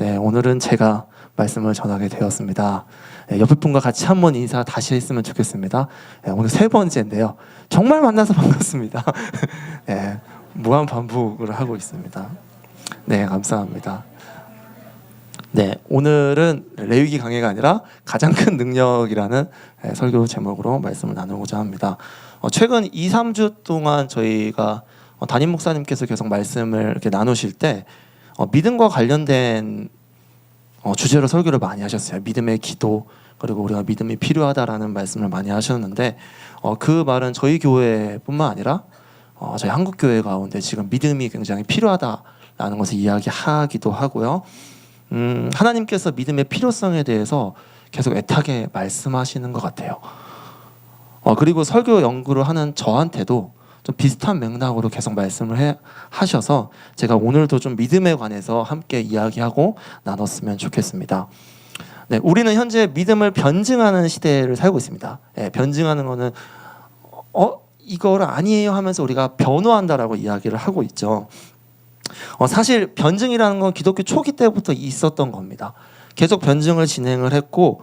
네, 오늘은 제가 말씀을 전하게 되었습니다. 옆에 분과 같이 한번 인사 다시 했으면 좋겠습니다. 오늘 세 번째인데요. 정말 만나서 반갑습니다. 네, 무한 반복을 하고 있습니다. 네, 감사합니다. 네, 오늘은 레위기 강해가 아니라 가장 큰 능력이라는 설교 제목으로 말씀을 나누고자 합니다. 최근 2-3주 동안 저희가 담임 목사님께서 계속 말씀을 이렇게 나누실 때 믿음과 관련된 주제로 설교를 많이 하셨어요. 믿음의 기도, 그리고 우리가 믿음이 필요하다라는 말씀을 많이 하셨는데 그 말은 저희 교회뿐만 아니라 저희 한국 교회 가운데 지금 믿음이 굉장히 필요하다라는 것을 이야기하기도 하고요. 하나님께서 믿음의 필요성에 대해서 계속 애타게 말씀하시는 것 같아요. 그리고 설교 연구를 하는 저한테도 좀 비슷한 맥락으로 계속 말씀을 하셔서 제가 오늘도 좀 믿음에 관해서 함께 이야기하고 나눴으면 좋겠습니다. 네, 우리는 현재 믿음을 변증하는 시대를 살고 있습니다. 변증하는 거는 이걸 아니에요 하면서 우리가 변호한다라고 이야기를 하고 있죠. 사실 변증이라는 건 기독교 초기 때부터 있었던 겁니다. 계속 변증을 진행을 했고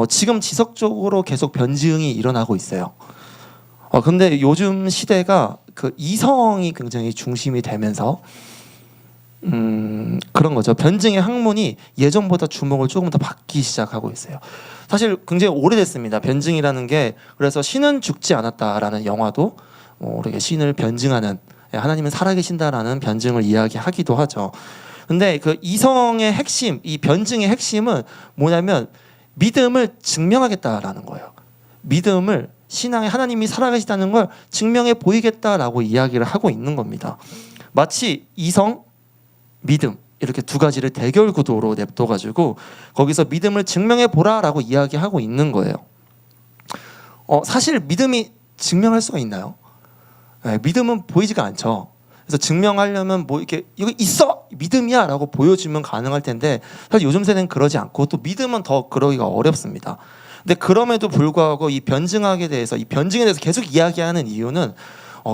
지금 지속적으로 계속 변증이 일어나고 있어요. 근데 요즘 시대가 그 이성이 굉장히 중심이 되면서 그런 거죠. 변증의 학문이 예전보다 주목을 조금 더 받기 시작하고 있어요. 사실 굉장히 오래됐습니다. 변증이라는 게. 그래서 신은 죽지 않았다라는 영화도 우리가 신을 변증하는, 하나님은 살아계신다라는 변증을 이야기하기도 하죠. 근데 그 이성의 핵심, 이 변증의 핵심은 뭐냐면 믿음을 증명하겠다라는 거예요. 믿음을, 신앙에 하나님이 살아계시다는 걸 증명해 보이겠다라고 이야기를 하고 있는 겁니다. 마치 이성, 믿음 이렇게 두 가지를 대결 구도로 냅둬가지고 거기서 믿음을 증명해 보라라고 이야기하고 있는 거예요. 사실 믿음이 증명할 수가 있나요? 믿음은 보이지가 않죠. 그래서 증명하려면 뭐 이렇게 이거 있어 믿음이야라고 보여주면 가능할 텐데 사실 요즘 세대는 그러지 않고 또 믿음은 더 그러기가 어렵습니다. 근데 그럼에도 불구하고 이 변증에 대해서 계속 이야기하는 이유는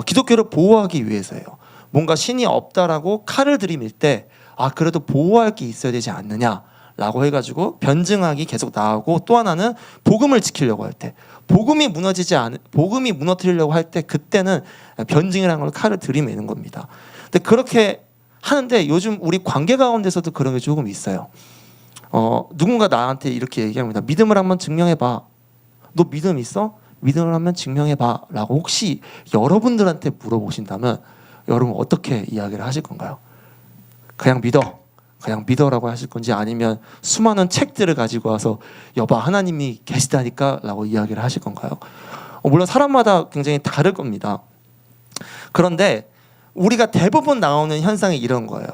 기독교를 보호하기 위해서예요. 뭔가 신이 없다라고 칼을 들이밀 때 그래도 보호할 게 있어야 되지 않느냐라고 해가지고 변증학이 계속 나오고, 또 하나는 복음을 지키려고 할 때, 복음이 무너뜨리려고 할 때 그때는 변증이라는 걸 칼을 들이미는 겁니다. 근데 그렇게 하는데 요즘 우리 관계 가운데서도 그런 게 조금 있어요. 누군가 나한테 이렇게 얘기합니다. 믿음을 한번 증명해봐. 너 믿음 있어? 믿음을 한번 증명해봐 라고 혹시 여러분들한테 물어보신다면 여러분 어떻게 이야기를 하실 건가요? 그냥 믿어라고 하실 건지, 아니면 수많은 책들을 가지고 와서 여봐 하나님이 계시다니까 라고 이야기를 하실 건가요? 물론 사람마다 굉장히 다를 겁니다. 그런데 우리가 대부분 나오는 현상이 이런 거예요.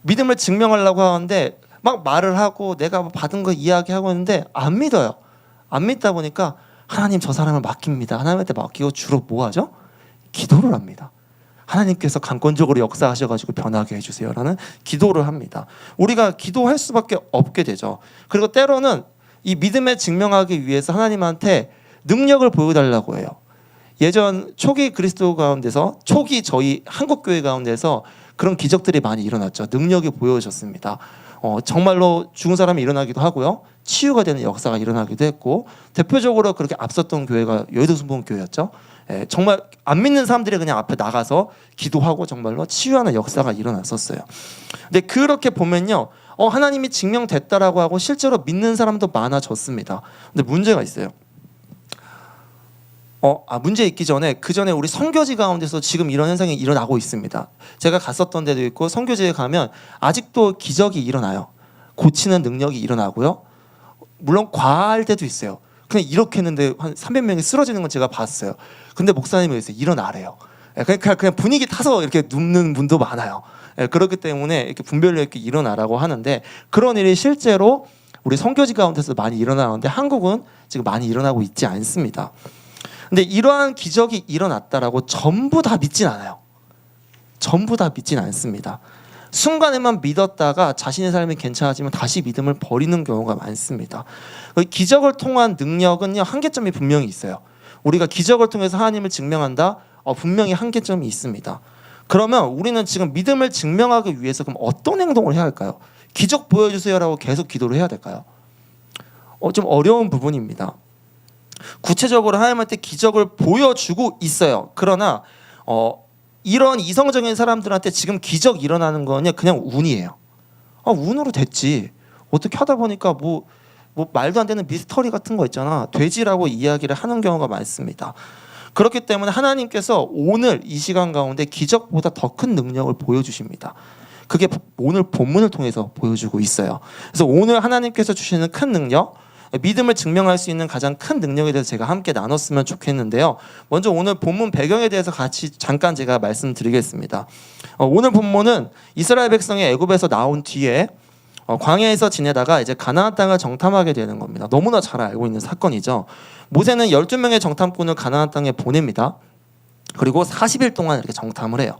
믿음을 증명하려고 하는데 막 말을 하고 내가 받은 거 이야기하고 있는데 안 믿어요. 안 믿다 보니까 하나님 저 사람을 맡깁니다. 하나님한테 맡기고 주로 뭐 하죠? 기도를 합니다. 하나님께서 강권적으로 역사하셔가지고 변하게 해주세요라는 기도를 합니다. 우리가 기도할 수밖에 없게 되죠. 그리고 때로는 이 믿음에 증명하기 위해서 하나님한테 능력을 보여달라고 해요. 예전 초기 그리스도 가운데서, 초기 저희 한국교회 가운데서 그런 기적들이 많이 일어났죠. 능력이 보여졌습니다. 정말로 죽은 사람이 일어나기도 하고요, 치유가 되는 역사가 일어나기도 했고, 대표적으로 그렇게 앞섰던 교회가 여의도순복음교회였죠. 정말 안 믿는 사람들이 그냥 앞에 나가서 기도하고 정말로 치유하는 역사가 일어났었어요. 근데 그렇게 보면요, 하나님이 증명됐다라고 하고 실제로 믿는 사람도 많아졌습니다. 근데 문제가 있어요. 문제 있기 전에 그 전에 우리 선교지 가운데서 지금 이런 현상이 일어나고 있습니다. 제가 갔었던 데도 있고 선교지에 가면 아직도 기적이 일어나요. 고치는 능력이 일어나고요. 물론 과할 때도 있어요. 그냥 이렇게 했는데 한 300명이 쓰러지는 건 제가 봤어요. 근데 목사님이 그래서 일어나래요. 그냥 분위기 타서 이렇게 눕는 분도 많아요. 그렇기 때문에 이렇게 분별력 있게 일어나라고 하는데, 그런 일이 실제로 우리 선교지 가운데서 많이 일어나는데 한국은 지금 많이 일어나고 있지 않습니다. 근데 이러한 기적이 일어났다라고 전부 다 믿진 않아요. 전부 다 믿진 않습니다. 순간에만 믿었다가 자신의 삶이 괜찮아지면 다시 믿음을 버리는 경우가 많습니다. 기적을 통한 능력은요, 한계점이 분명히 있어요. 우리가 기적을 통해서 하나님을 증명한다? 분명히 한계점이 있습니다. 그러면 우리는 지금 믿음을 증명하기 위해서 그럼 어떤 행동을 해야 할까요? 기적 보여주세요라고 계속 기도를 해야 될까요? 좀 어려운 부분입니다. 구체적으로 하나님한테 기적을 보여주고 있어요. 그러나 이런 이성적인 사람들한테 지금 기적 일어나는 거는 그냥 운이에요. 운으로 됐지. 어떻게 하다 보니까 뭐 말도 안 되는 미스터리 같은 거 있잖아. 되지라고 이야기를 하는 경우가 많습니다. 그렇기 때문에 하나님께서 오늘 이 시간 가운데 기적보다 더 큰 능력을 보여주십니다. 그게 오늘 본문을 통해서 보여주고 있어요. 그래서 오늘 하나님께서 주시는 큰 능력, 믿음을 증명할 수 있는 가장 큰 능력에 대해서 제가 함께 나눴으면 좋겠는데요. 먼저 오늘 본문 배경에 대해서 같이 잠깐 제가 말씀드리겠습니다. 오늘 본문은 이스라엘 백성이 애굽에서 나온 뒤에 광야에서 지내다가 이제 가나안 땅을 정탐하게 되는 겁니다. 너무나 잘 알고 있는 사건이죠. 모세는 12명의 정탐꾼을 가나안 땅에 보냅니다. 그리고 40일 동안 이렇게 정탐을 해요.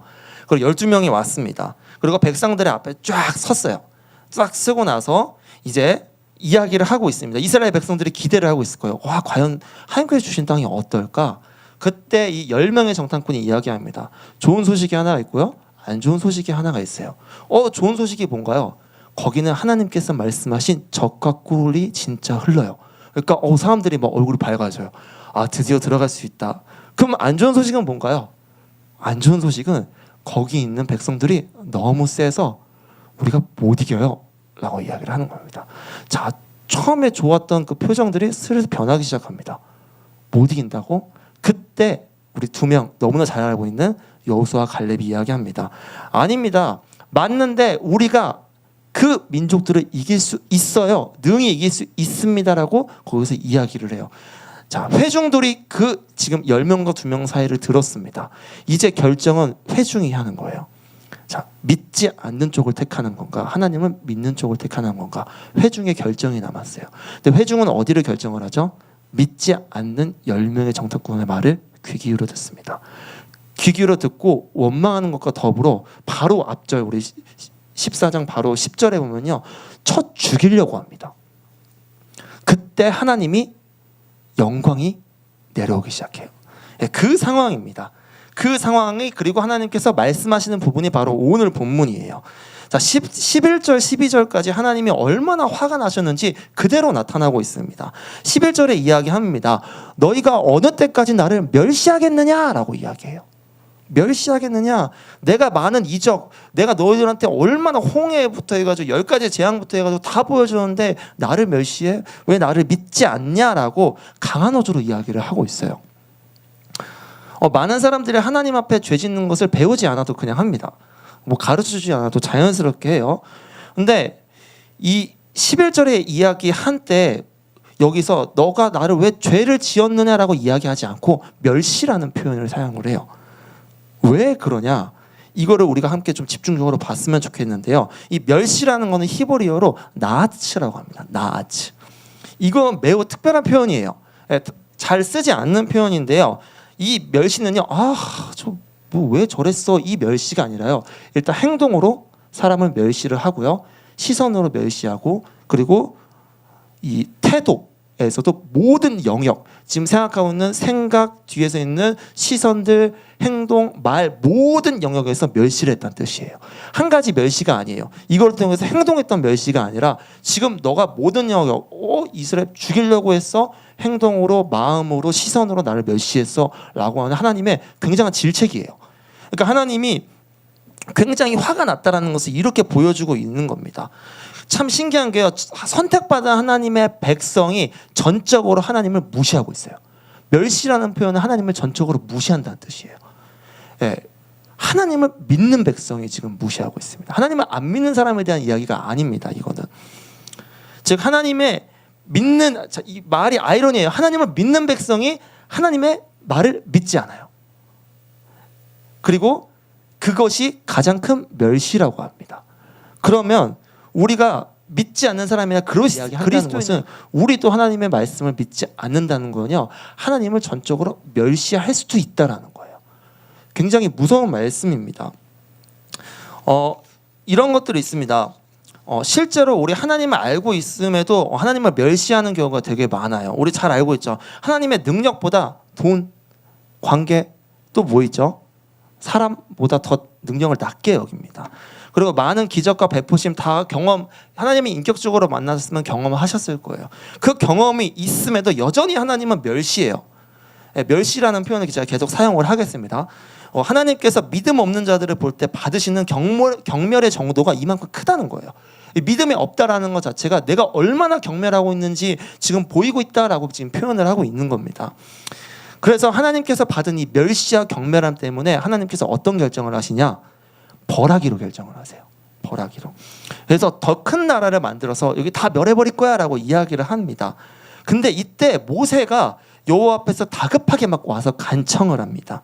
그리고 12명이 왔습니다. 그리고 백성들의 앞에 쫙 섰어요. 쫙 서고 나서 이제 이야기를 하고 있습니다. 이스라엘 백성들이 기대를 하고 있을 거예요. 와, 과연 하나님께서 주신 땅이 어떨까? 그때 이 10명의 정탐꾼이 이야기합니다. 좋은 소식이 하나가 있고요, 안 좋은 소식이 하나가 있어요. 좋은 소식이 뭔가요? 거기는 하나님께서 말씀하신 젖과 꿀이 진짜 흘러요. 그러니까 사람들이 막 얼굴이 밝아져요. 드디어 들어갈 수 있다. 그럼 안 좋은 소식은 뭔가요? 안 좋은 소식은 거기 있는 백성들이 너무 세서 우리가 못 이겨요 라고 이야기를 하는 겁니다. 자, 처음에 좋았던 그 표정들이 슬슬 변하기 시작합니다. 못 이긴다고? 그때 우리 2명 너무나 잘 알고 있는 여호수아와 갈렙이 이야기합니다. 아닙니다. 맞는데 우리가 그 민족들을 이길 수 있어요. 능히 이길 수 있습니다라고 거기서 이야기를 해요. 자, 회중들이 그 지금 10명과 2명 사이를 들었습니다. 이제 결정은 회중이 하는 거예요. 자, 믿지 않는 쪽을 택하는 건가, 하나님은 믿는 쪽을 택하는 건가, 회중의 결정이 남았어요. 근데 회중은 어디를 결정을 하죠? 믿지 않는 10명의 정탐꾼의 말을 귀 기울여 듣습니다. 귀 기울여 듣고 원망하는 것과 더불어 바로 앞절 우리 14장 바로 10절에 보면요, 쳐 죽이려고 합니다. 그때 하나님이 영광이 내려오기 시작해요. 그 상황입니다. 그 상황이, 그리고 하나님께서 말씀하시는 부분이 바로 오늘 본문이에요. 자, 11절 12절까지 하나님이 얼마나 화가 나셨는지 그대로 나타나고 있습니다. 11절에 이야기합니다. 너희가 어느 때까지 나를 멸시하겠느냐라고 이야기해요. 멸시하겠느냐? 내가 많은 이적, 내가 너희들한테 얼마나 홍해부터 해가지고 10가지 재앙부터 해가지고 다 보여주는데 나를 멸시해? 왜 나를 믿지 않냐라고 강한 어조로 이야기를 하고 있어요. 많은 사람들이 하나님 앞에 죄 짓는 것을 배우지 않아도 그냥 합니다. 가르쳐주지 않아도 자연스럽게 해요. 근데 이 11절의 이야기 한때 여기서 너가 나를 왜 죄를 지었느냐라고 이야기하지 않고 멸시라는 표현을 사용을 해요. 왜 그러냐? 이거를 우리가 함께 좀 집중적으로 봤으면 좋겠는데요. 이 멸시라는 거는 히브리어로 나아츠라고 합니다. 나아츠. 이건 매우 특별한 표현이에요. 잘 쓰지 않는 표현인데요. 이 멸시는요, 왜 저랬어? 이 멸시가 아니라요, 일단 행동으로 사람을 멸시를 하고요, 시선으로 멸시하고, 그리고 이 태도에서도 모든 영역, 지금 생각하고 있는 생각 뒤에서 있는 시선들, 행동, 말, 모든 영역에서 멸시를 했다는 뜻이에요. 한 가지 멸시가 아니에요. 이걸 통해서 행동했던 멸시가 아니라 지금 너가 모든 영역, 이스라엘 죽이려고 했어? 행동으로, 마음으로, 시선으로 나를 멸시했어 라고 하는 하나님의 굉장한 질책이에요. 그러니까 하나님이 굉장히 화가 났다는 것을 이렇게 보여주고 있는 겁니다. 참 신기한 게요, 선택받은 하나님의 백성이 전적으로 하나님을 무시하고 있어요. 멸시라는 표현은 하나님을 전적으로 무시한다는 뜻이에요. 하나님을 믿는 백성이 지금 무시하고 있습니다. 하나님을 안 믿는 사람에 대한 이야기가 아닙니다. 이거는 즉 하나님의 믿는, 이 말이 아이러니해요. 하나님을 믿는 백성이 하나님의 말을 믿지 않아요. 그리고 그것이 가장 큰 멸시라고 합니다. 그러면 우리가 믿지 않는 사람이나 그리스도인다는 것은 우리도 하나님의 말씀을 믿지 않는다는 거는요, 하나님을 전적으로 멸시할 수도 있다라는 거예요. 굉장히 무서운 말씀입니다. 이런 것들이 있습니다. 실제로 우리 하나님을 알고 있음에도 하나님을 멸시하는 경우가 되게 많아요. 우리 잘 알고 있죠. 하나님의 능력보다 돈, 관계, 또 뭐 있죠? 사람보다 더 능력을 낮게 여깁니다. 그리고 많은 기적과 베푸심 다 경험, 하나님이 인격적으로 만났으면 경험하셨을 거예요. 그 경험이 있음에도 여전히 하나님은 멸시해요. 멸시라는 표현을 제가 계속 사용을 하겠습니다. 하나님께서 믿음 없는 자들을 볼 때 받으시는 경멸의 정도가 이만큼 크다는 거예요. 믿음이 없다라는 것 자체가 내가 얼마나 경멸하고 있는지 지금 보이고 있다라고 지금 표현을 하고 있는 겁니다. 그래서 하나님께서 받은 이 멸시와 경멸함 때문에 하나님께서 어떤 결정을 하시냐? 벌하기로 결정을 하세요. 벌하기로. 그래서 더 큰 나라를 만들어서 여기 다 멸해버릴 거야 라고 이야기를 합니다. 근데 이때 모세가 여호와 앞에서 다급하게 막 와서 간청을 합니다.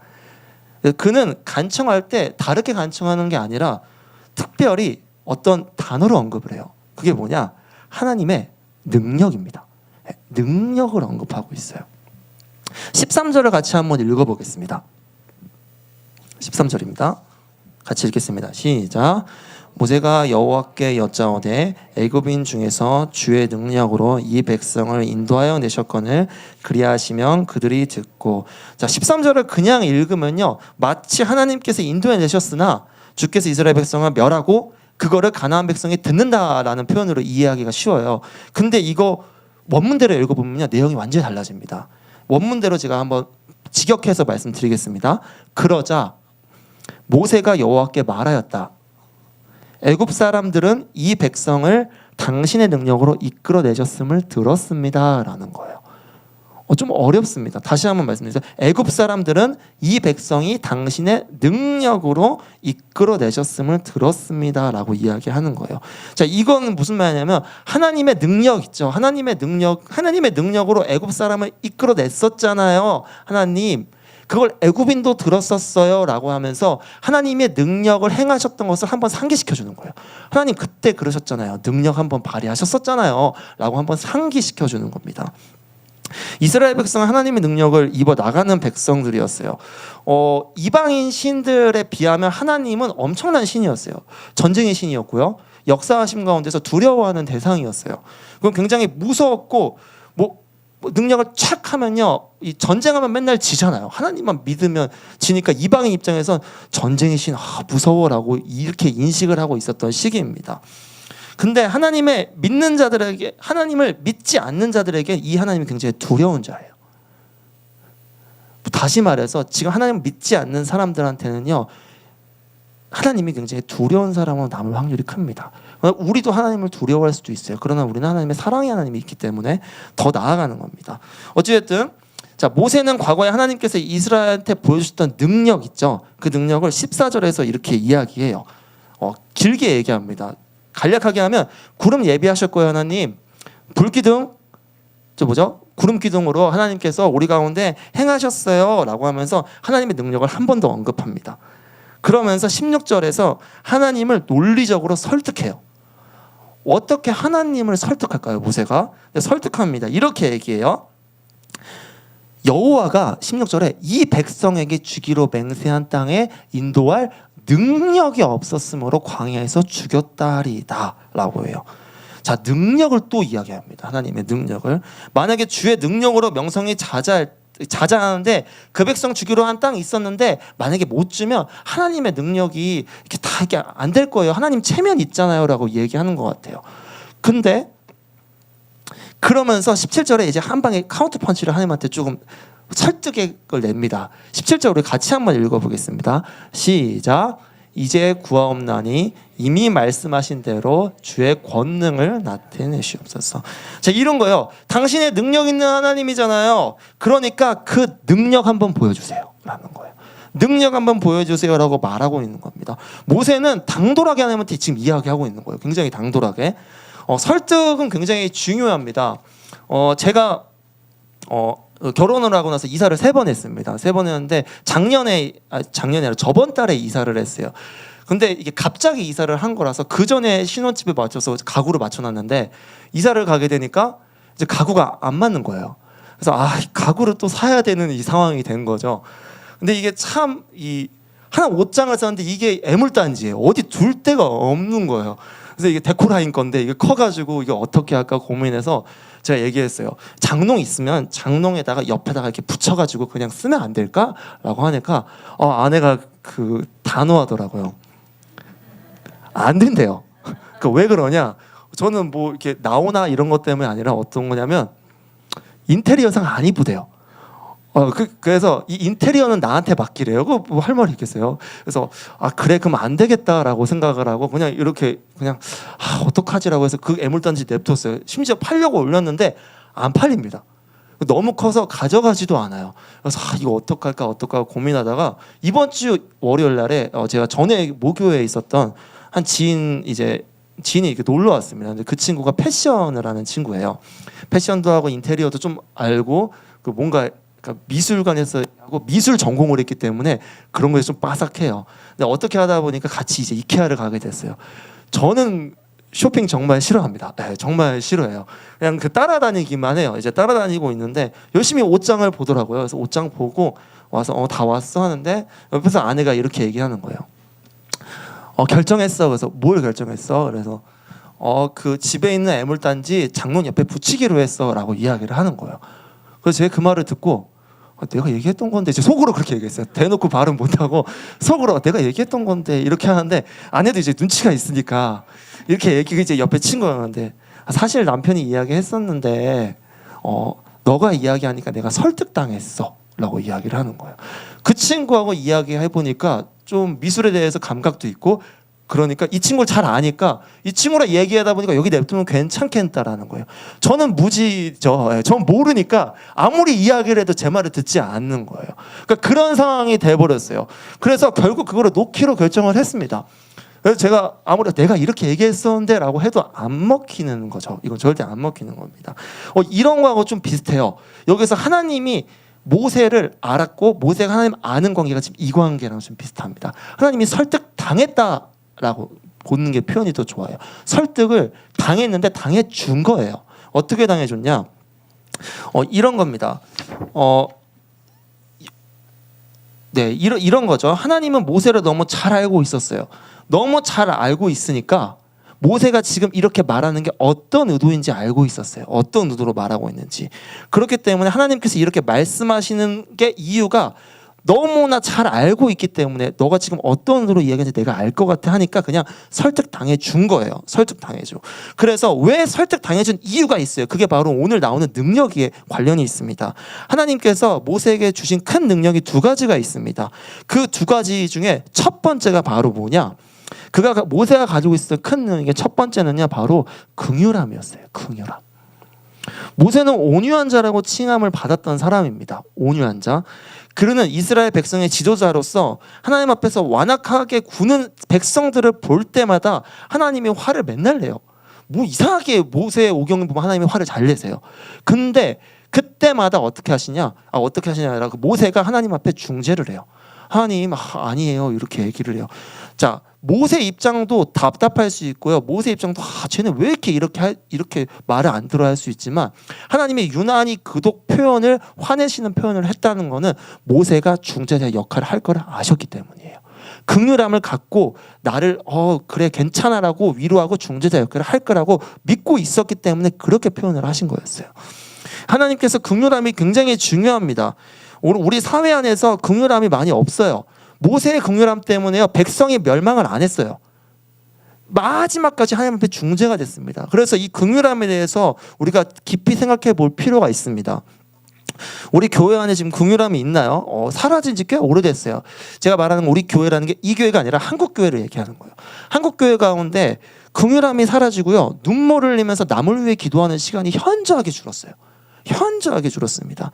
그는 간청할 때 다르게 간청하는 게 아니라 특별히 어떤 단어로 언급을 해요. 그게 뭐냐? 하나님의 능력입니다. 능력을 언급하고 있어요. 13절을 같이 한번 읽어보겠습니다. 13절입니다. 같이 읽겠습니다. 시작. 모세가 여호와께 여짜오되 애굽인 중에서 주의 능력으로 이 백성을 인도하여 내셨거늘 그리하시면 그들이 듣고. 자, 13절을 그냥 읽으면요 마치 하나님께서 인도해 내셨으나 주께서 이스라엘 백성을 멸하고 그거를 가나안 백성이 듣는다라는 표현으로 이해하기가 쉬워요. 근데 이거 원문대로 읽어보면요 내용이 완전히 달라집니다. 원문대로 제가 한번 직역해서 말씀드리겠습니다. 그러자 모세가 여호와께 말하였다. 애굽 사람들은 이 백성을 당신의 능력으로 이끌어내셨음을 들었습니다 라는 거예요. 좀 어렵습니다. 다시 한번 말씀드리죠. 애굽 사람들은 이 백성이 당신의 능력으로 이끌어내셨음을 들었습니다 라고 이야기하는 거예요. 자, 이건 무슨 말이냐면 하나님의 능력 있죠. 하나님의 능력으로 애굽 사람을 이끌어냈었잖아요. 하나님 그걸 애굽인도 들었었어요 라고 하면서 하나님의 능력을 행하셨던 것을 한번 상기시켜 주는 거예요. 하나님 그때 그러셨잖아요. 능력 한번 발휘하셨었잖아요 라고 한번 상기시켜 주는 겁니다. 이스라엘 백성은 하나님의 능력을 입어 나가는 백성들이었어요. 이방인 신들에 비하면 하나님은 엄청난 신이었어요. 전쟁의 신이었고요. 역사하심 가운데서 두려워하는 대상이었어요. 그건 굉장히 무서웠고 능력을 촥 하면요 이 전쟁하면 맨날 지잖아요. 하나님만 믿으면 지니까 이방인 입장에선 전쟁의 신 무서워라고 이렇게 인식을 하고 있었던 시기입니다. 근데 하나님의 믿는 자들에게, 하나님을 믿지 않는 자들에게 이 하나님이 굉장히 두려운 자예요. 다시 말해서 지금 하나님을 믿지 않는 사람들한테는요 하나님이 굉장히 두려운 사람으로 남을 확률이 큽니다. 우리도 하나님을 두려워할 수도 있어요. 그러나 우리는 하나님의 사랑의 하나님이 있기 때문에 더 나아가는 겁니다. 어찌됐든 자, 모세는 과거에 하나님께서 이스라엘한테 보여주셨던 능력 있죠. 그 능력을 14절에서 이렇게 이야기해요. 길게 얘기합니다. 간략하게 하면 구름 예비하실 거예요 하나님. 불기둥 구름 기둥으로 하나님께서 우리 가운데 행하셨어요 라고 하면서 하나님의 능력을 한 번 더 언급합니다. 그러면서 16절에서 하나님을 논리적으로 설득해요. 어떻게 하나님을 설득할까요? 모세가 설득합니다. 이렇게 얘기해요. 여호와가 16절에 이 백성에게 주기로 맹세한 땅에 인도할 능력이 없었으므로 광야에서 죽였다리다 라고 해요. 자, 능력을 또 이야기합니다. 하나님의 능력을. 만약에 주의 능력으로 명성이 자자하는데 그 백성 주기로 한 땅이 있었는데 만약에 못 주면 하나님의 능력이 이렇게 다 이게 안 될 거예요. 하나님 체면 있잖아요 라고 얘기하는 것 같아요. 근데 그러면서 17절에 이제 한 방에 카운터 펀치를 하나님한테 조금 설득을 냅니다. 17절 우리 같이 한번 읽어보겠습니다. 시작. 이제 구하옵나니 이미 말씀하신 대로 주의 권능을 나타내시옵소서. 자, 이런 거요. 당신의 능력 있는 하나님이잖아요. 그러니까 그 능력 한번 보여주세요 라는 거예요. 능력 한번 보여주세요 라고 말하고 있는 겁니다. 모세는 당돌하게 하나님한테 지금 이야기하고 있는 거예요. 굉장히 당돌하게. 설득은 굉장히 중요합니다. 제가 결혼을 하고 나서 이사를 3번 했습니다. 3번 했는데 작년에 아니라 저번 달에 이사를 했어요. 근데 이게 갑자기 이사를 한 거라서 그 전에 신혼집에 맞춰서 가구를 맞춰놨는데 이사를 가게 되니까 이제 가구가 안 맞는 거예요. 그래서 가구를 또 사야 되는 이 상황이 된 거죠. 근데 이게 참 하나 옷장을 샀는데 이게 애물단지예요. 어디 둘 데가 없는 거예요. 그래서 이게 데코라인 건데 이게 커가지고 이게 어떻게 할까 고민해서 제가 얘기했어요. 장롱 있으면 장롱에다가 옆에다가 이렇게 붙여가지고 그냥 쓰면 안 될까? 라고 하니까 아내가 단호하더라고요. 안 된대요. 그 왜 그러냐? 저는 뭐 이렇게 나오나 이런 것 때문에 아니라 어떤 거냐면 인테리어상 안 이쁘대요. 그래서 이 인테리어는 나한테 맡기래요. 그거 뭐 할 말이 있겠어요. 그래서 그래 그럼 안 되겠다라고 생각을 하고 그냥 이렇게 그냥 어떡하지라고 해서 그 애물단지 냅뒀어요. 심지어 팔려고 올렸는데 안 팔립니다. 너무 커서 가져가지도 않아요. 그래서 이거 어떡할까 고민하다가 이번 주 월요일 날에 제가 전에 모교에 있었던 한 지인이 이렇게 놀러 왔습니다. 근데 그 친구가 패션을 하는 친구예요. 패션도 하고 인테리어도 좀 알고 그 뭔가 그러니까 미술관에서 하고 미술 전공을 했기 때문에 그런 거에 좀 빠삭해요. 근데 어떻게 하다 보니까 같이 이제 이케아를 가게 됐어요. 저는 쇼핑 정말 싫어합니다. 네, 정말 싫어해요. 그냥 그 따라다니기만 해요. 이제 따라다니고 있는데 열심히 옷장을 보더라고요. 그래서 옷장 보고 와서 다 왔어 하는데 옆에서 아내가 이렇게 얘기하는 거예요. 결정했어. 그래서 뭘 결정했어? 그래서 그 집에 있는 애물단지 장롱 옆에 붙이기로 했어라고 이야기를 하는 거예요. 그래서 제가 그 말을 듣고 내가 얘기했던 건데 이제 속으로 그렇게 얘기했어요. 대놓고 발음 못하고 속으로 내가 얘기했던 건데 이렇게 하는데 아내도 이제 눈치가 있으니까 이렇게 얘기가 이제 옆에 친구였는데 사실 남편이 이야기했었는데 너가 이야기하니까 내가 설득당했어라고 이야기를 하는 거예요. 그 친구하고 이야기해 보니까 좀 미술에 대해서 감각도 있고 그러니까 이 친구를 잘 아니까 이 친구랑 얘기하다 보니까 여기 냅두면 괜찮겠다라는 거예요. 저는 무지죠. 전 모르니까 아무리 이야기를 해도 제 말을 듣지 않는 거예요. 그러니까 그런 상황이 돼버렸어요. 그래서 결국 그거를 놓기로 결정을 했습니다. 그래서 제가 아무래도 내가 이렇게 얘기했었는데 라고 해도 안 먹히는 거죠. 이건 절대 안 먹히는 겁니다. 이런 거하고 좀 비슷해요. 여기서 하나님이 모세를 알았고 모세가 하나님 아는 관계가 지금 이 관계랑 좀 비슷합니다. 하나님이 설득당했다라고 보는 게 표현이 더 좋아요. 설득을 당했는데 당해준 거예요. 어떻게 당해줬냐? 이런 겁니다. 네, 이런 거죠. 하나님은 모세를 너무 잘 알고 있었어요. 너무 잘 알고 있으니까 모세가 지금 이렇게 말하는 게 어떤 의도인지 알고 있었어요. 어떤 의도로 말하고 있는지. 그렇기 때문에 하나님께서 이렇게 말씀하시는 게 이유가 너무나 잘 알고 있기 때문에 너가 지금 어떤 의도로 이야기하는지 내가 알 것 같아 하니까 그냥 설득당해 준 거예요. 설득당해줘. 그래서 왜 설득당해준 이유가 있어요. 그게 바로 오늘 나오는 능력에 관련이 있습니다. 하나님께서 모세에게 주신 큰 능력이 두 가지가 있습니다. 그 두 가지 중에 첫 번째가 바로 뭐냐? 모세가 가지고 있었던 큰 능력의 첫 번째는요, 바로 긍휼함이었어요. 긍휼함. 모세는 온유한 자라고 칭함을 받았던 사람입니다. 온유한 자. 그는 이스라엘 백성의 지도자로서 하나님 앞에서 완악하게 구는 백성들을 볼 때마다 하나님이 화를 맨날 내요. 뭐 이상하게 모세의 오경을 보면 하나님이 화를 잘 내세요. 근데 그때마다 어떻게 하시냐? 어떻게 하시냐 아니라 그 모세가 하나님 앞에 중재를 해요. 하나님 아니에요 이렇게 얘기를 해요. 자, 모세 입장도 답답할 수 있고요. 모세 입장도 쟤는 왜 이렇게 말을 안 들어 할 수 있지만 하나님이 유난히 그독 표현을 화내시는 표현을 했다는 거는 모세가 중재자 역할을 할 거를 아셨기 때문이에요. 긍휼함을 갖고 나를 그래 괜찮아라고 위로하고 중재자 역할을 할 거라고 믿고 있었기 때문에 그렇게 표현을 하신 거였어요. 하나님께서 긍휼함이 굉장히 중요합니다. 우리 사회 안에서 긍휼함이 많이 없어요. 모세의 긍휼함 때문에요 백성이 멸망을 안 했어요. 마지막까지 하나님 앞에 중재가 됐습니다. 그래서 이 긍휼함에 대해서 우리가 깊이 생각해 볼 필요가 있습니다. 우리 교회 안에 지금 긍휼함이 있나요? 사라진 지 꽤 오래됐어요. 제가 말하는 우리 교회라는 게 이 교회가 아니라 한국 교회를 얘기하는 거예요. 한국 교회 가운데 긍휼함이 사라지고요 눈물을 흘리면서 남을 위해 기도하는 시간이 현저하게 줄었어요. 현저하게 줄었습니다.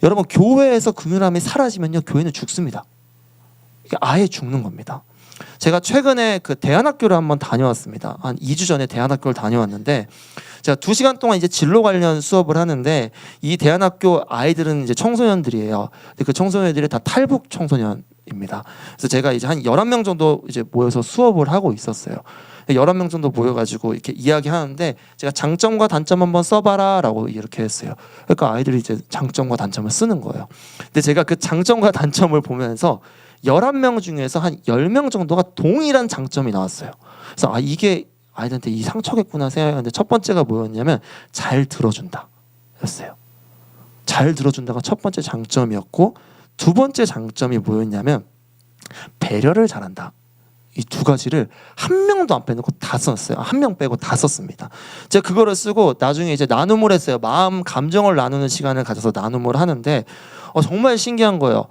여러분 교회에서 긍휼함이 사라지면요 교회는 죽습니다. 이게 아예 죽는 겁니다. 제가 최근에 그 대안학교를 한번 다녀왔습니다. 한 2주 전에 대안학교를 다녀왔는데 제가 2시간 동안 이제 진로 관련 수업을 하는데 이 대안학교 아이들은 이제 청소년들이에요. 근데 그 청소년들이 다 탈북 청소년입니다. 그래서 제가 이제 한 11명 정도 이제 모여서 수업을 하고 있었어요. 11명 정도 모여가지고 이렇게 이야기하는데 제가 장점과 단점 한번 써봐라 라고 이렇게 했어요. 그러니까 아이들이 이제 장점과 단점을 쓰는 거예요. 근데 제가 그 장점과 단점을 보면서 11명 중에서 한 10명 정도가 동일한 장점이 나왔어요. 그래서 이게 아이들한테 이 상처겠구나 생각했는데 첫 번째가 뭐였냐면 잘 들어준다 였어요. 잘 들어준다가 첫 번째 장점이었고 두 번째 장점이 뭐였냐면 배려를 잘한다 이 두 가지를 한 명도 안 빼놓고 다 썼어요. 한 명 빼고 다 썼습니다. 제가 그거를 쓰고 나중에 이제 나눔을 했어요. 마음 감정을 나누는 시간을 가져서 나눔을 하는데 정말 신기한 거예요.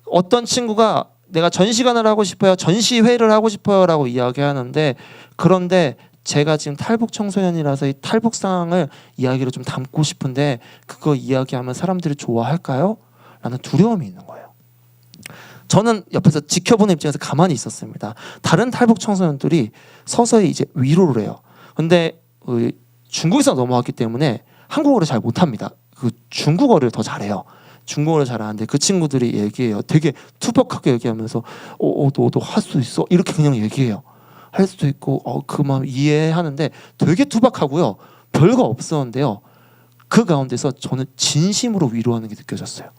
어떤 친구가 내가 전시관을 하고 싶어요, 전시회를 하고 싶어요 라고 이야기하는데, 그런데 제가 지금 탈북 청소년이라서 이 탈북상을 이야기로 좀 담고 싶은데 그거 이야기하면 사람들이 좋아할까요? 라는 두려움이 있는 거예요. 저는 옆에서 지켜보는 입장에서 가만히 있었습니다. 다른 탈북 청소년들이 서서히 이제 위로를 해요. 근데 중국에서 넘어왔기 때문에 한국어를 잘 못합니다. 그 중국어를 더 잘해요. 중국어를 잘하는데 그 친구들이 얘기해요. 되게 투박하게 얘기하면서 너도 할 수 있어? 이렇게 그냥 얘기해요. 할 수도 있고 그 마음 이해하는데 되게 투박하고요. 별거 없었는데요. 그 가운데서 저는 진심으로 위로하는 게 느껴졌어요.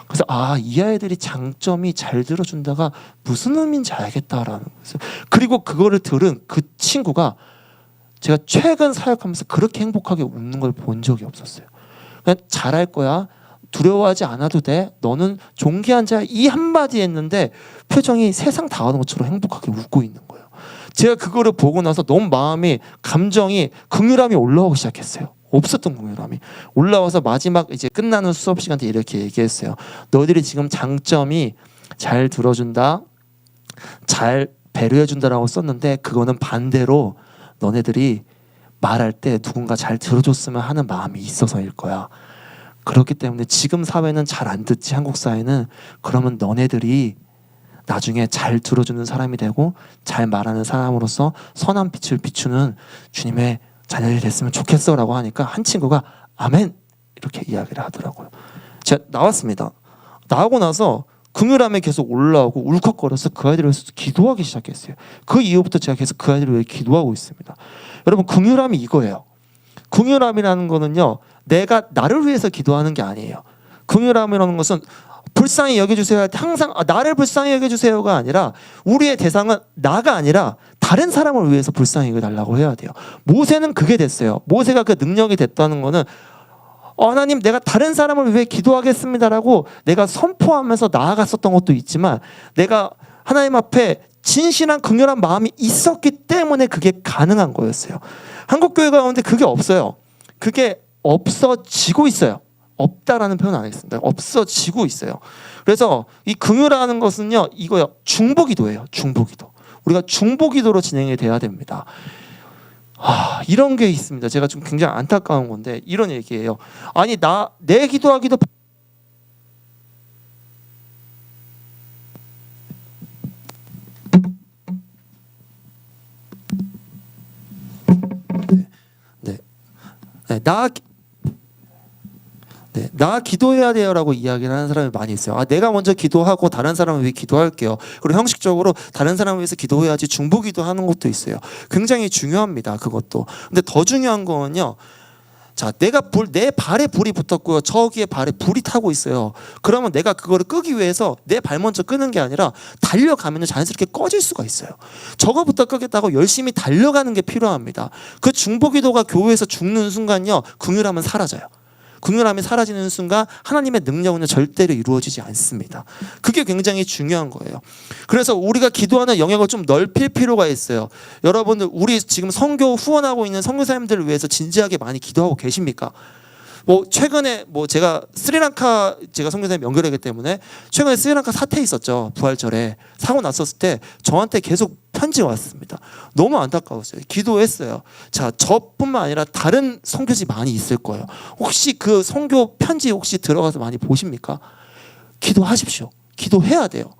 그래서 이 아이들이 장점이 잘 들어준다가 무슨 의미인지 알겠다라는 거예요. 그리고 그거를 들은 그 친구가 제가 최근 사역하면서 그렇게 행복하게 웃는 걸 본 적이 없었어요. 그냥 잘할 거야, 두려워하지 않아도 돼, 너는 존귀한 자야, 이 한마디 했는데 표정이 세상 다 하는 것처럼 행복하게 웃고 있는 거예요. 제가 그거를 보고 나서 너무 마음이, 감정이, 긍휼함이 올라오기 시작했어요. 없었던 긍휼함이 올라와서 마지막 이제 끝나는 수업 시간 때 이렇게 얘기했어요. 너희들이 지금 장점이 잘 들어준다, 잘 배려해준다라고 썼는데 그거는 반대로 너네들이 말할 때 누군가 잘 들어줬으면 하는 마음이 있어서일 거야. 그렇기 때문에 지금 사회는 잘 안 듣지, 한국 사회는. 그러면 너네들이 나중에 잘 들어주는 사람이 되고 잘 말하는 사람으로서 선한 빛을 비추는 주님의 자녀들이 됐으면 좋겠어 라고 하니까 한 친구가 아멘 이렇게 이야기를 하더라고요. 제가 나왔습니다. 나오고 나서 긍휼함이 계속 올라오고 울컥거려서 그 아이들을 위해서 기도하기 시작했어요. 그 이후부터 제가 계속 그 아이들을 위해 기도하고 있습니다. 여러분, 긍휼함이 이거예요. 긍휼함이라는 거는요, 내가 나를 위해서 기도하는 게 아니에요. 긍휼함이라는 것은 불쌍히 여겨주세요 할 때 항상 나를 불쌍히 여겨주세요가 아니라 우리의 대상은 나가 아니라 다른 사람을 위해서 불쌍히 여겨달라고 해야 돼요. 모세는 그게 됐어요. 모세가 그 능력이 됐다는 거는 하나님, 내가 다른 사람을 위해 기도하겠습니다라고 내가 선포하면서 나아갔었던 것도 있지만 내가 하나님 앞에 진실한 긍휼한 마음이 있었기 때문에 그게 가능한 거였어요. 한국교회 가운데 그게 없어요. 그게 없어지고 있어요. 없다라는 표현 안 하겠습니다. 없어지고 있어요. 그래서 이 긍휼하는 것은요, 이거요, 중보기도예요. 중보기도. 우리가 중보기도로 진행이 돼야 됩니다. 이런 게 있습니다. 제가 좀 굉장히 안타까운 건데 이런 얘기예요. 아니, 내 기도하기도 나 기도해야 돼요라고 이야기를 하는 사람이 많이 있어요. 내가 먼저 기도하고 다른 사람을 위해 기도할게요. 그리고 형식적으로 다른 사람을 위해서 기도해야지 중보기도 하는 것도 있어요. 굉장히 중요합니다. 그것도. 근데 더 중요한 거는요, 자, 내 발에 불이 붙었고요, 저기에 발에 불이 타고 있어요. 그러면 내가 그거를 끄기 위해서 내 발 먼저 끄는 게 아니라 달려가면 자연스럽게 꺼질 수가 있어요. 저거부터 끄겠다고 열심히 달려가는 게 필요합니다. 그 중보기도가 교회에서 죽는 순간요, 긍휼함은 사라져요. 긍휼함이 사라지는 순간 하나님의 능력은 절대로 이루어지지 않습니다. 그게 굉장히 중요한 거예요. 그래서 우리가 기도하는 영역을 좀 넓힐 필요가 있어요. 여러분들, 우리 지금 선교 후원하고 있는 선교사님들을 위해서 진지하게 많이 기도하고 계십니까? 최근에 제가 스리랑카, 제가 선교사님 연결하기 때문에 최근에 스리랑카 사태 있었죠. 부활절에 사고 났었을 때 저한테 계속 편지가 왔습니다. 너무 안타까웠어요. 기도했어요. 자, 저뿐만 아니라 다른 선교지 많이 있을 거예요. 혹시 그 선교 편지 혹시 들어가서 많이 보십니까? 기도하십시오. 기도해야 돼요.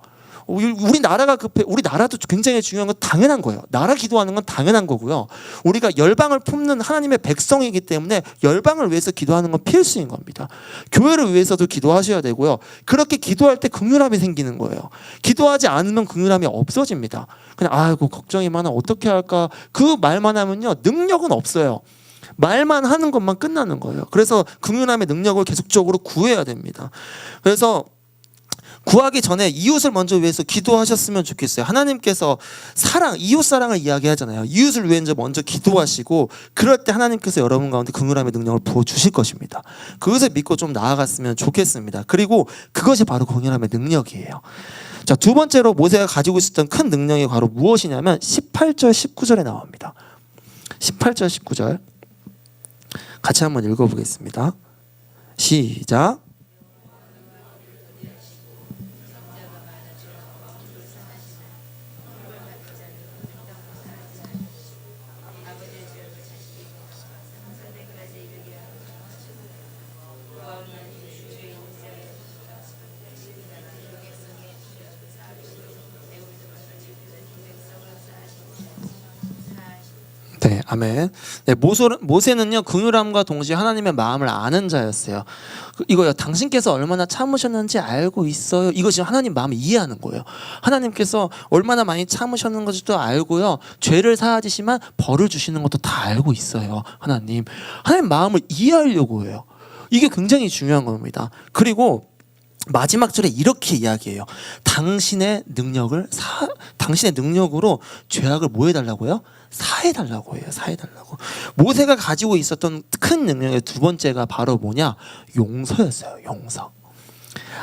우리 나라가 급해. 우리 나라도 굉장히 중요한 건 당연한 거예요. 나라 기도하는 건 당연한 거고요. 우리가 열방을 품는 하나님의 백성이기 때문에 열방을 위해서 기도하는 건 필수인 겁니다. 교회를 위해서도 기도하셔야 되고요. 그렇게 기도할 때 긍휼함이 생기는 거예요. 기도하지 않으면 긍휼함이 없어집니다. 그냥 아이고 걱정이 많아, 어떻게 할까, 그 말만 하면요, 능력은 없어요. 말만 하는 것만 끝나는 거예요. 그래서 긍휼함의 능력을 계속적으로 구해야 됩니다. 그래서 구하기 전에 이웃을 먼저 위해서 기도하셨으면 좋겠어요. 하나님께서 사랑, 이웃 사랑을 이야기하잖아요. 이웃을 위해 먼저 기도하시고 그럴 때 하나님께서 여러분 가운데 긍휼함의 능력을 부어주실 것입니다. 그것을 믿고 좀 나아갔으면 좋겠습니다. 그리고 그것이 바로 긍휼함의 능력이에요. 자, 두 번째로 모세가 가지고 있었던 큰 능력이 바로 무엇이냐면 18절 19절에 나옵니다. 18절 19절 같이 한번 읽어보겠습니다. 시작. 네, 아멘. 네, 모세는요 긍휼함과 동시에 하나님의 마음을 아는 자였어요. 이거요, 당신께서 얼마나 참으셨는지 알고 있어요. 이것이 하나님 마음을 이해하는 거예요. 하나님께서 얼마나 많이 참으셨는 것도 알고요, 죄를 사하지만 벌을 주시는 것도 다 알고 있어요. 하나님 마음을 이해하려고 해요. 이게 굉장히 중요한 겁니다. 그리고 마지막 절에 이렇게 이야기해요. 당신의 능력으로 죄악을 뭐 해달라고요? 사해달라고 해요. 사해달라고. 모세가 가지고 있었던 큰 능력의 두 번째가 바로 뭐냐? 용서였어요. 용서.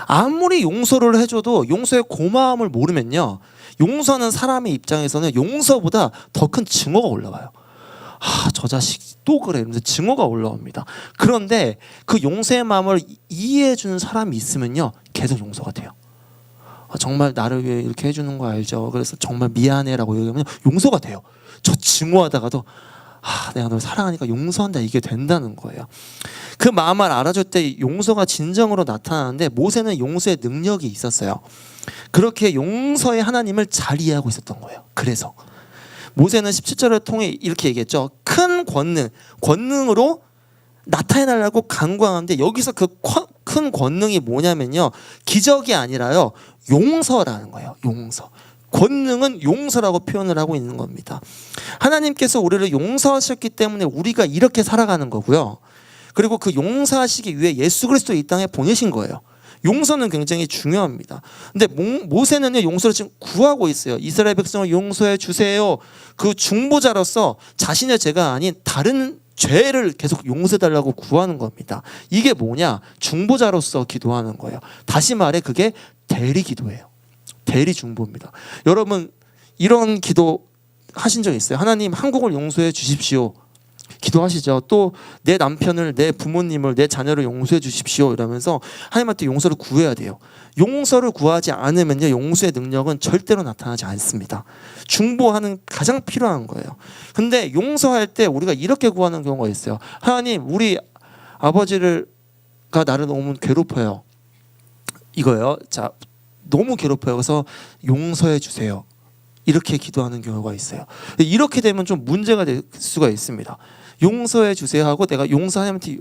아무리 용서를 해줘도 용서의 고마움을 모르면요, 용서는 사람의 입장에서는 용서보다 더 큰 증오가 올라와요. 저 자식 또 그래 이러면서 증오가 올라옵니다. 그런데 그 용서의 마음을 이해해 주는 사람이 있으면요, 계속 용서가 돼요. 정말 나를 위해 이렇게 해주는 거 알죠? 그래서 정말 미안해라고 얘기하면 용서가 돼요. 저 증오하다가도 내가 널 사랑하니까 용서한다, 이게 된다는 거예요. 그 마음을 알아줄 때 용서가 진정으로 나타나는데 모세는 용서의 능력이 있었어요. 그렇게 용서의 하나님을 잘 이해하고 있었던 거예요. 그래서 모세는 17절을 통해 이렇게 얘기했죠. 큰 권능으로 나타내달라고 간구하는데 여기서 그 큰 권능이 뭐냐면요, 기적이 아니라요, 용서라는 거예요. 용서. 권능은 용서라고 표현을 하고 있는 겁니다. 하나님께서 우리를 용서하셨기 때문에 우리가 이렇게 살아가는 거고요. 그리고 그 용서하시기 위해 예수 그리스도 이 땅에 보내신 거예요. 용서는 굉장히 중요합니다. 근데 모세는요, 용서를 지금 구하고 있어요. 이스라엘 백성을 용서해 주세요. 그 중보자로서 자신의 죄가 아닌 다른 죄를 계속 용서해달라고 구하는 겁니다. 이게 뭐냐? 중보자로서 기도하는 거예요. 다시 말해 그게 대리 기도예요. 대리 중보입니다. 여러분 이런 기도 하신 적 있어요? 하나님, 한국을 용서해 주십시오. 기도하시죠. 또 내 남편을, 내 부모님을, 내 자녀를 용서해 주십시오 이러면서 하나님한테 용서를 구해야 돼요. 용서를 구하지 않으면요, 용서의 능력은 절대로 나타나지 않습니다. 중보하는 가장 필요한 거예요. 근데 용서할 때 우리가 이렇게 구하는 경우가 있어요. 하나님, 우리 아버지가 나를 너무 괴롭혀요. 이거요. 자, 너무 괴롭혀요. 그래서 용서해 주세요. 이렇게 기도하는 경우가 있어요. 이렇게 되면 좀 문제가 될 수가 있습니다. 용서해 주세요 하고 내가 하나님한테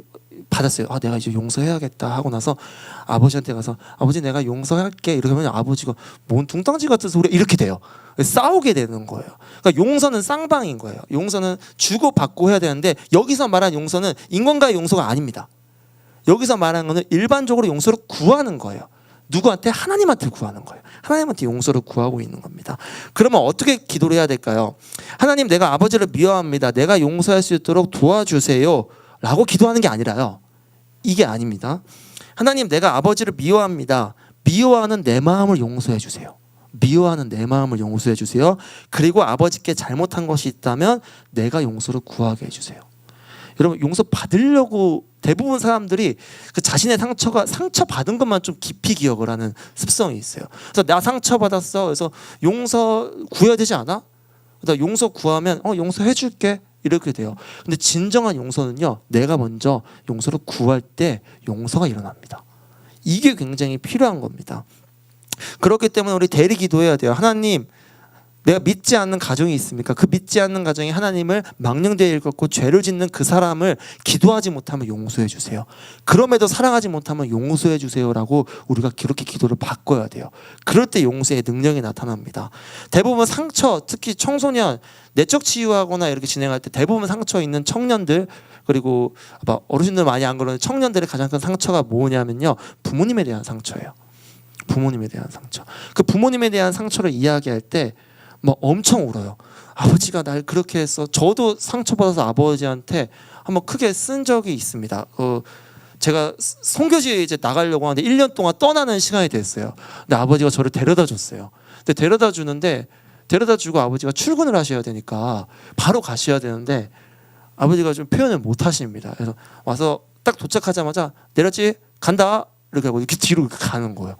받았어요. 내가 이제 용서해야겠다 하고 나서 아버지한테 가서 아버지 내가 용서할게 이렇게 하면 아버지가 뭔 뚱땅지 같은 소리 이렇게 돼요. 싸우게 되는 거예요. 그러니까 용서는 쌍방인 거예요. 용서는 주고받고 해야 되는데 여기서 말한 용서는 인간과의 용서가 아닙니다. 여기서 말하는 거는 일반적으로 용서를 구하는 거예요. 누구한테? 하나님한테 구하는 거예요. 하나님한테 용서를 구하고 있는 겁니다. 그러면 어떻게 기도를 해야 될까요? 하나님, 내가 아버지를 미워합니다. 내가 용서할 수 있도록 도와주세요 라고 기도하는 게 아니라요, 이게 아닙니다. 하나님, 내가 아버지를 미워합니다. 미워하는 내 마음을 용서해 주세요. 미워하는 내 마음을 용서해 주세요. 그리고 아버지께 잘못한 것이 있다면 내가 용서를 구하게 해주세요. 여러분, 용서 받으려고 대부분 사람들이 그 자신의 상처받은 것만 좀 깊이 기억을 하는 습성이 있어요. 그래서 나 상처받았어. 그래서 용서 구해야 되지 않아? 그래서 용서 구하면 용서해 줄게 이렇게 돼요. 근데 진정한 용서는요, 내가 먼저 용서를 구할 때 용서가 일어납니다. 이게 굉장히 필요한 겁니다. 그렇기 때문에 우리 대리 기도해야 돼요. 하나님, 내가 믿지 않는 가정이 있습니까? 그 믿지 않는 가정이 하나님을 망령되이 일컫고 죄를 짓는 그 사람을 기도하지 못하면 용서해 주세요. 그럼에도 사랑하지 못하면 용서해 주세요라고 우리가 그렇게 기도를 바꿔야 돼요. 그럴 때 용서의 능력이 나타납니다. 대부분 상처, 특히 청소년, 내적 치유하거나 이렇게 진행할 때 대부분 상처 있는 청년들, 그리고 어르신들 많이 안 그러는 청년들의 가장 큰 상처가 뭐냐면요, 부모님에 대한 상처예요. 부모님에 대한 상처. 그 부모님에 대한 상처를 이야기할 때 뭐 엄청 울어요. 아버지가 날 그렇게 했어. 저도 상처받아서 아버지한테 한번 크게 쓴 적이 있습니다. 제가 선교지에 이제 나가려고 하는데 1년 동안 떠나는 시간이 됐어요. 근데 아버지가 저를 데려다 줬어요. 근데 데려다 주고 아버지가 출근을 하셔야 되니까 바로 가셔야 되는데 아버지가 좀 표현을 못 하십니다. 그래서 와서 딱 도착하자마자 내렸지 간다 이렇게 하고 이렇게 뒤로 이렇게 가는 거예요.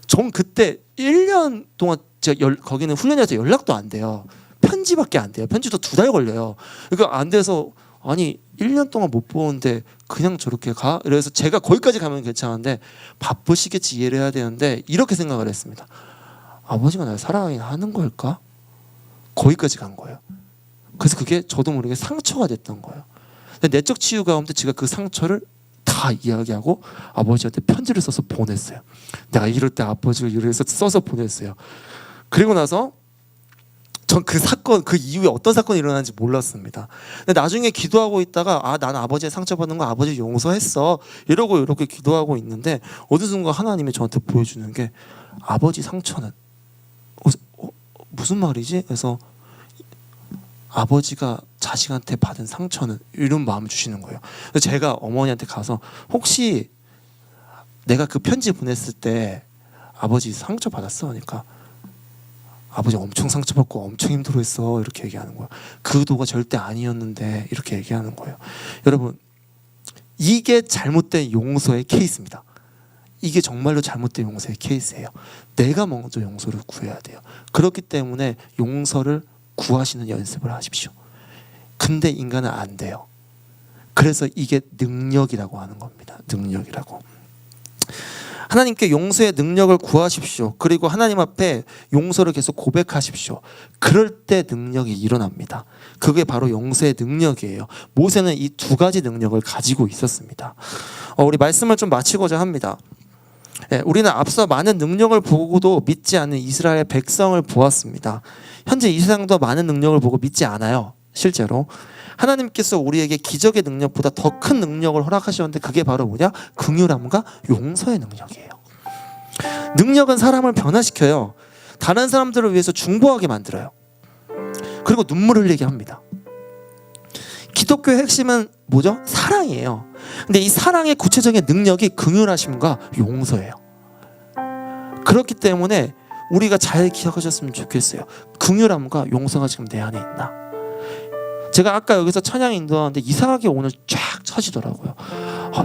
전 그때 1년 동안 제가 거기는 훈련이라서 연락도 안 돼요. 편지밖에 안 돼요. 편지도 2달 걸려요. 그러니까 안 돼서 아니 1년 동안 못 보는데 그냥 저렇게 가? 그래서 제가 거기까지 가면 괜찮은데 바쁘시겠지 이해를 해야 되는데 이렇게 생각을 했습니다. 아버지가 날 사랑하긴 하는 걸까? 거기까지 간 거예요. 그래서 그게 저도 모르게 상처가 됐던 거예요. 근데 내적 치유 가운데 제가 그 상처를 다 이야기하고 아버지한테 편지를 써서 보냈어요. 내가 이럴 때 아버지가 이래서 써서 보냈어요. 그리고 나서 전 그 사건 그 이후에 어떤 사건이 일어나는지 몰랐습니다. 근데 나중에 기도하고 있다가 난 아버지의 상처받는 거 아버지 용서했어 이러고 이렇게 기도하고 있는데 어느 순간 하나님이 저한테 보여주는 게 아버지 상처는 무슨 말이지? 그래서 아버지가 자식한테 받은 상처는 이런 마음을 주시는 거예요. 그래서 제가 어머니한테 가서 혹시 내가 그 편지 보냈을 때 아버지 상처 받았어? 하니까 아버지 엄청 상처받고 엄청 힘들어했어 이렇게 얘기하는 거예요. 그 의도가 절대 아니었는데 이렇게 얘기하는 거예요. 여러분 이게 잘못된 용서의 케이스입니다. 이게 정말로 잘못된 용서의 케이스예요. 내가 먼저 용서를 구해야 돼요. 그렇기 때문에 용서를 구하시는 연습을 하십시오. 근데 인간은 안 돼요. 그래서 이게 능력이라고 하는 겁니다. 능력이라고. 하나님께 용서의 능력을 구하십시오. 그리고 하나님 앞에 용서를 계속 고백하십시오. 그럴 때 능력이 일어납니다. 그게 바로 용서의 능력이에요. 모세는 이 2가지 능력을 가지고 있었습니다. 우리 말씀을 좀 마치고자 합니다. 우리는 앞서 많은 능력을 보고도 믿지 않는 이스라엘 백성을 보았습니다. 현재 이 세상도 많은 능력을 보고 믿지 않아요. 실제로 하나님께서 우리에게 기적의 능력보다 더 큰 능력을 허락하셨는데 그게 바로 뭐냐? 긍휼함과 용서의 능력이에요. 능력은 사람을 변화시켜요. 다른 사람들을 위해서 중보하게 만들어요. 그리고 눈물 흘리게 합니다. 기독교의 핵심은 뭐죠? 사랑이에요. 근데 이 사랑의 구체적인 능력이 긍휼하심과 용서예요. 그렇기 때문에 우리가 잘 기억하셨으면 좋겠어요. 긍휼함과 용서가 지금 내 안에 있나? 제가 아까 여기서 찬양 인도하는데 이상하게 오늘 쫙 쳐지더라고요.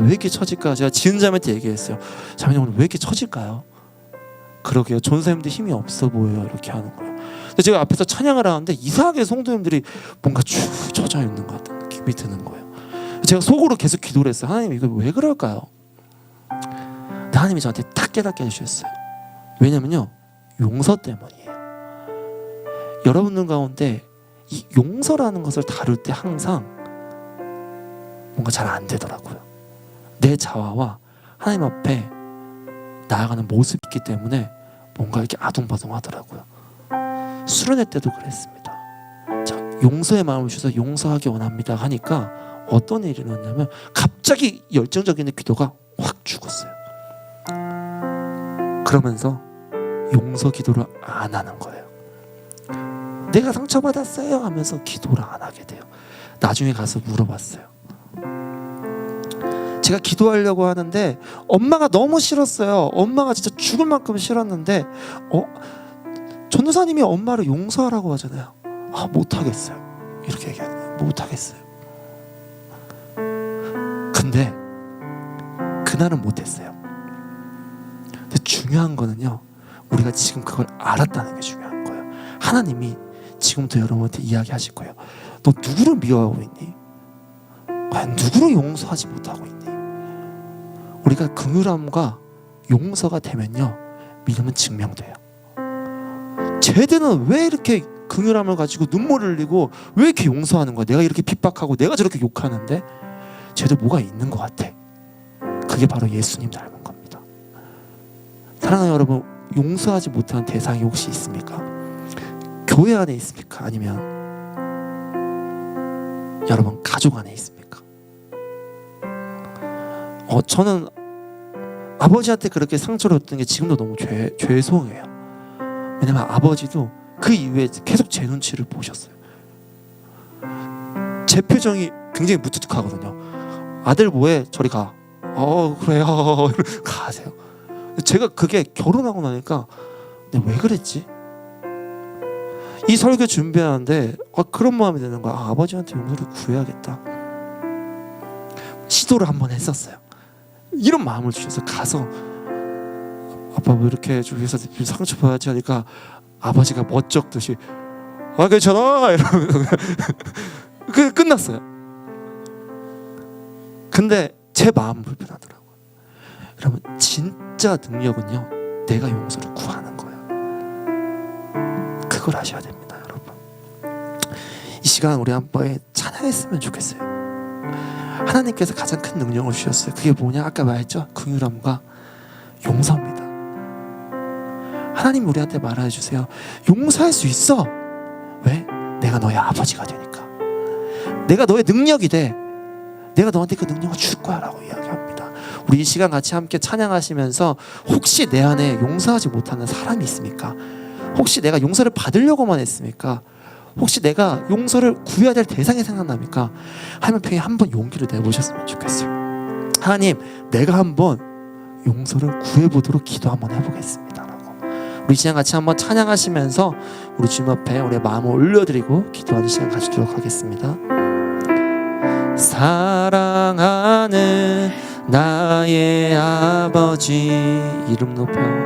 왜 이렇게 쳐질까? 제가 지은 자매한테 얘기했어요. 자매님 오늘 왜 이렇게 쳐질까요? 그러게요. 전사님들 힘이 없어 보여요. 이렇게 하는 거예요. 근데 제가 앞에서 찬양을 하는데 이상하게 성도님들이 뭔가 쭉 젖어 있는 것 같은 느낌이 드는 거예요. 제가 속으로 계속 기도를 했어요. 하나님 이거 왜 그럴까요? 근데 하나님이 저한테 딱 깨닫게 해주셨어요. 왜냐면요. 용서 때문이에요. 여러분들 가운데 이 용서라는 것을 다룰 때 항상 뭔가 잘 안 되더라고요. 내 자아와 하나님 앞에 나아가는 모습이 있기 때문에 뭔가 이렇게 아둥바둥하더라고요. 수련회 때도 그랬습니다. 자, 용서의 마음을 주셔서 용서하기 원합니다 하니까 어떤 일이 일어났냐면 갑자기 열정적인 기도가 확 죽었어요. 그러면서 용서 기도를 안 하는 거예요. 내가 상처받았어요 하면서 기도를 안 하게 돼요. 나중에 가서 물어봤어요. 제가 기도하려고 하는데 엄마가 너무 싫었어요. 엄마가 진짜 죽을 만큼 싫었는데 전도사님이 엄마를 용서하라고 하잖아요. 못하겠어요. 이렇게 얘기하는 거예요. 못하겠어요. 근데 그날은 못했어요. 근데 중요한 거는요. 우리가 지금 그걸 알았다는 게 중요한 거예요. 하나님이 지금부터 여러분한테 이야기하실 거예요. 너 누구를 미워하고 있니? 누구를 용서하지 못하고 있니? 우리가 긍휼함과 용서가 되면요. 믿음은 증명돼요. 쟤들은 왜 이렇게 긍휼함을 가지고 눈물을 흘리고 왜 이렇게 용서하는 거야? 내가 이렇게 핍박하고 내가 저렇게 욕하는데 쟤들 뭐가 있는 것 같아. 그게 바로 예수님 닮은 겁니다. 사랑하는 여러분, 용서하지 못하는 대상이 혹시 있습니까? 교회 안에 있습니까? 아니면 여러분 가족 안에 있습니까? 저는 아버지한테 그렇게 상처를 줬던 게 지금도 너무 죄송해요. 왜냐면 아버지도 그 이후에 계속 제 눈치를 보셨어요. 제 표정이 굉장히 무뚝뚝하거든요. 아들 뭐해? 저리 가. 그래요. 가세요. 제가 그게 결혼하고 나니까 내가 왜 그랬지? 이 설교 준비하는데 그런 마음이 드는 거야. 아버지한테 용서를 구해야겠다. 시도를 한번 했었어요. 이런 마음을 주셔서 가서 아빠 왜 이렇게 저기서 상처받았지 하니까 아버지가 멋쩍듯이 괜찮아 이러면서 끝났어요. 근데 제 마음 불편하더라고요. 여러분 진짜 능력은요 내가 용서를 구하는 거예요. 그걸 아셔야 됩니다, 여러분. 이 시간 우리 한번 찬양했으면 좋겠어요. 하나님께서 가장 큰 능력을 주셨어요. 그게 뭐냐? 아까 말했죠. 긍휼함과 용서입니다. 하나님 우리한테 말해 주세요. 용서할 수 있어. 왜? 내가 너의 아버지가 되니까. 내가 너의 능력이 돼. 내가 너한테 그 능력을 줄 거야 라고 이야기합니다. 우리 이 시간 같이 함께 찬양하시면서 혹시 내 안에 용서하지 못하는 사람이 있습니까? 혹시 내가 용서를 받으려고만 했습니까? 혹시 내가 용서를 구해야 될 대상이 생각납니까? 하나님 편에 한번 용기를 내보셨으면 좋겠어요. 하나님, 내가 한번 용서를 구해보도록 기도 한번 해보겠습니다 라고. 우리 시간 같이 한번 찬양하시면서 우리 주님 앞에 우리의 마음을 올려드리고 기도하는 시간 가지도록 하겠습니다. 사랑하는 나의 아버지, 이름 높여드립니다.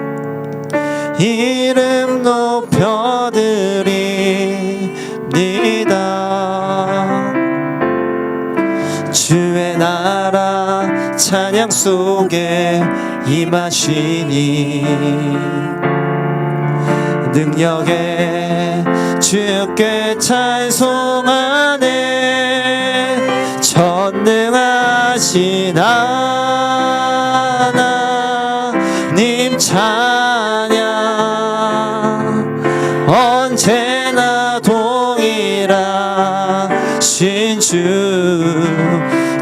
주의 나라 찬양 속에 임하시니 능력에 주께 찬송하네. 전능하신 하나님 찬양 언제나 동일하신 주,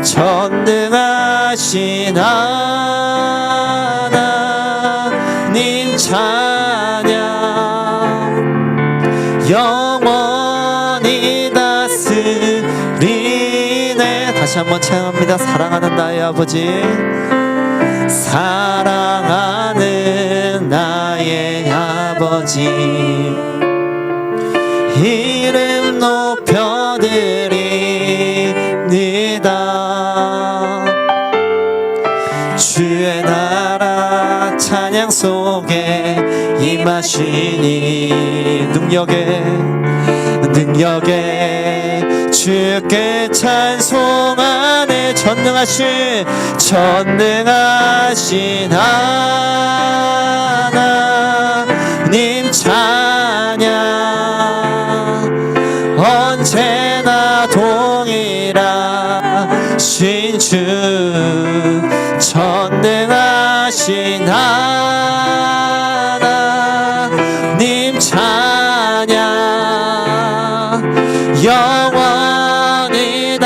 전능하신 하나님 찬양 영원히 다스리네. 다시 한번 찬양합니다. 사랑하는 나의 아버지, 사랑하는 나의 아버지, 이름 높여드립니다. 주의 나라 찬양 속에 임하시니 능력에 주께 찬송하네. 전능하신 하나님 찬양 언제나 동일하신 주, 전능하신 하나님 찬양 영원히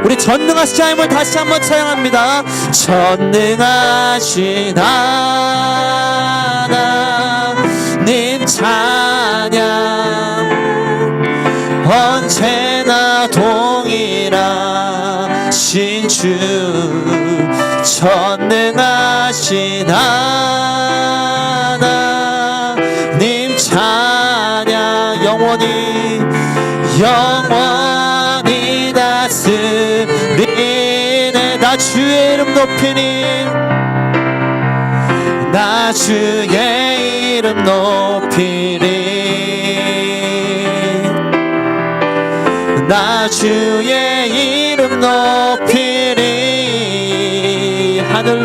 우리 전능하신 하나님을 다시 한번 찬양합니다. 전능하신 하나님 찬양 언제나 동일하신 주, 전능하신 하나님 찬양 영원히 다스리네. 나 주의 이름 높이니, 나 주의 이름 높이니, 나 주의 이름 높이니. 하늘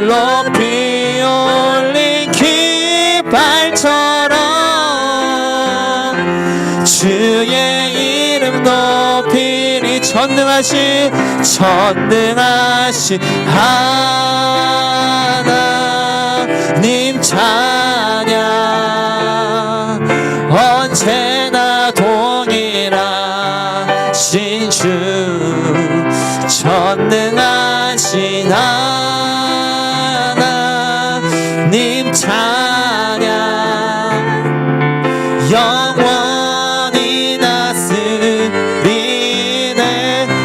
높이 올린 깃발처럼 주의 이름 높이니. 전능하신 하나님 찬양 언제나 동일하신 주, 전능하신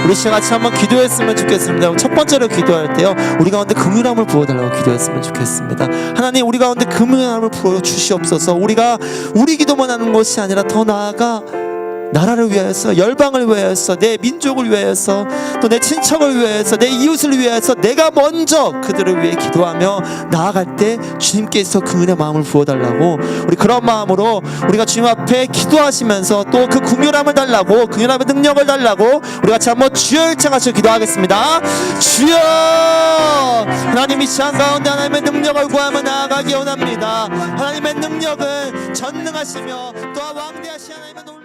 우리 시간 같이 한번 기도했으면 좋겠습니다. 첫 번째로 기도할 때요, 우리 가운데 긍휼함을 부어달라고 기도했으면 좋겠습니다. 하나님, 우리 가운데 긍휼함을 부어 주시옵소서. 우리가 우리 기도만 하는 것이 아니라 더 나아가 나라를 위하여서, 열방을 위하여서, 내 민족을 위하여서, 또 내 친척을 위하여서, 내 이웃을 위하여서 내가 먼저 그들을 위해 기도하며 나아갈 때 주님께서 긍휼의 마음을 부어달라고, 우리 그런 마음으로 우리가 주님 앞에 기도하시면서 또 그 긍휼함을 달라고, 긍휼함의 능력을 달라고 우리 같이 한번 주여 일창하셔 기도하겠습니다. 주여, 하나님 이 시간 가운데 하나님의 능력을 구하며 나아가기 원합니다. 하나님의 능력은 전능하시며 또한 왕대하신 하나님의 놀라운